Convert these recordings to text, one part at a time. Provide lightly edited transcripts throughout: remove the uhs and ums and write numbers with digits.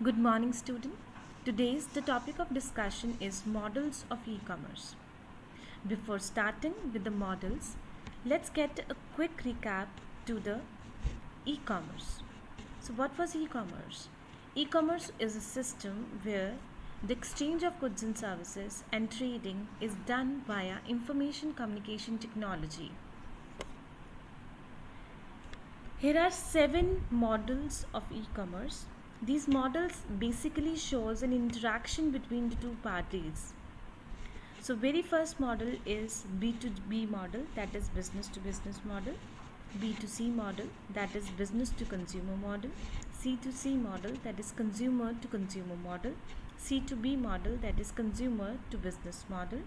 Good morning, student. Today's the topic of discussion is models of e-commerce. Before starting with the models, let's get a quick recap to the e-commerce. So what was e-commerce? E-commerce is a system where the exchange of goods and services and trading is done via information communication technology. Here are 7 models of e-commerce. These models basically shows an interaction between the two parties. So very first model is B2B model, that is business to business model. B2C model, that is business to consumer model. C2C model, that is consumer to consumer model. C2B model, that is consumer to business model.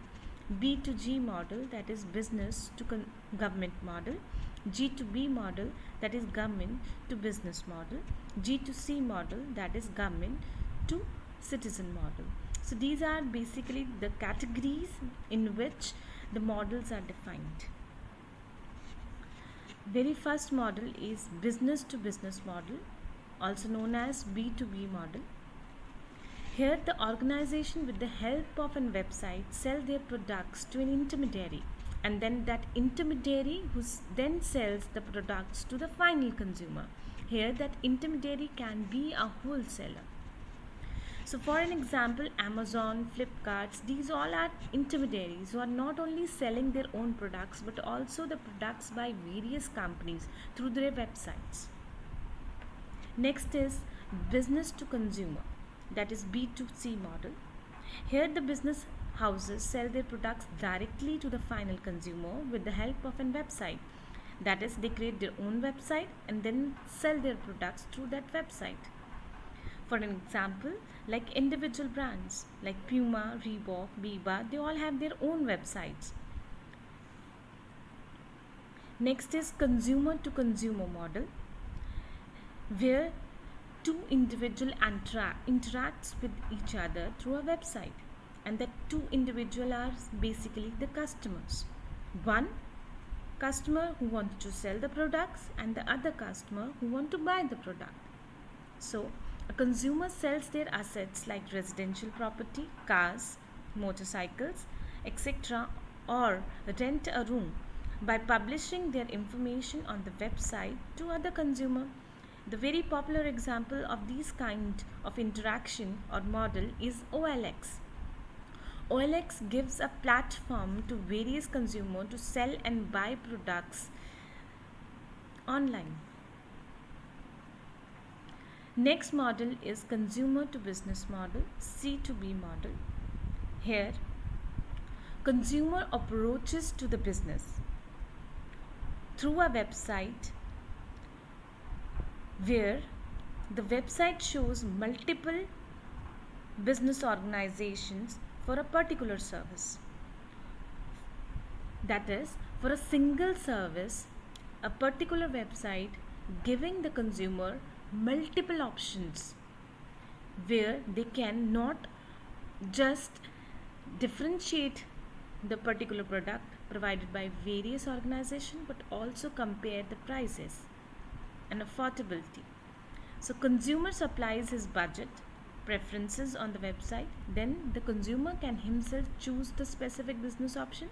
B2G model, that is business to government model. G2B model, that is government to business model. G2C model, that is government to citizen model. So these are basically the categories in which the models are defined. Very first model is business to business model, also known as B2B model. Here the organization with the help of a website sell their products to an intermediary, and then that intermediary who then sells the products to the final consumer. Here that intermediary can be a wholesaler. So for an example, Amazon, Flipkart, these all are intermediaries who are not only selling their own products but also the products by various companies through their websites. Next is business to consumer, that is B2C model. Here the business houses sell their products directly to the final consumer with the help of a website. That is, they create their own website and then sell their products through that website. For an example, like individual brands like Puma, Reebok, Biba, they all have their own websites. Next is consumer to consumer model, where two individuals interacts with each other through a website, and that two individuals are basically the customers. One customer who wants to sell the products and the other customer who want to buy the product. So a consumer sells their assets like residential property, cars, motorcycles, etc., or rent a room by publishing their information on the website to other consumer. The very popular example of this kind of interaction or model is OLX. OLX gives a platform to various consumers to sell and buy products online. Next model is consumer to business model, C2B model. Here, consumer approaches to the business through a website where the website shows multiple business organizations for a particular service. That is, for a single service, a particular website giving the consumer multiple options where they can not just differentiate the particular product provided by various organizations but also compare the prices and affordability. So consumer supplies his budget preferences on the website, then the consumer can himself choose the specific business option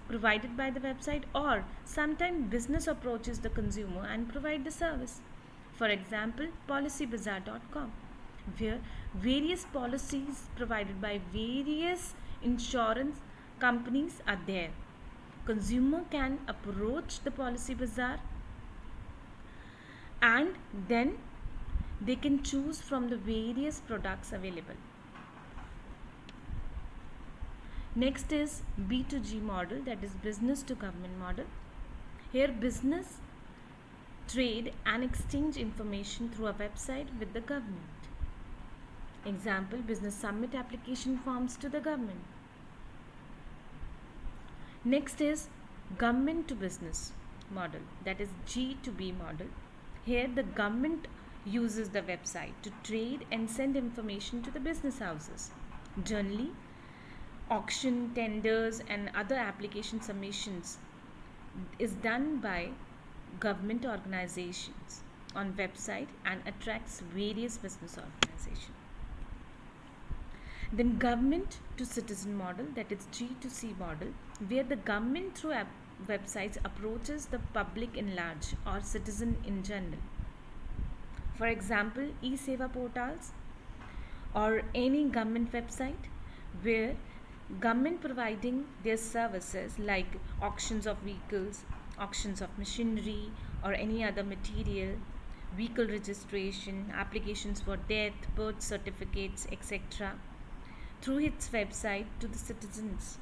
provided by the website, or sometimes business approaches the consumer and provide the service. For example, policybazaar.com, where various policies provided by various insurance companies are there. Consumer can approach the policy bazaar and then they can choose from the various products available. Next is B2G model, that is business to government model. Here business trade and exchange information through a website with the government. Example, business submit application forms to the government. Next is government to business model, that is G2B model. Here the government uses the website to trade and send information to the business houses. Generally, auction, tenders and other application submissions is done by government organizations. on website and attracts various business organizations. Then government to citizen model, that is G to C model, where the government through websites approaches the public in large or citizen in general. For example, e-seva portals or any government website where government providing their services like auctions of vehicles, auctions of machinery or any other material, vehicle registration, applications for death, birth certificates, etc., through its website to the citizens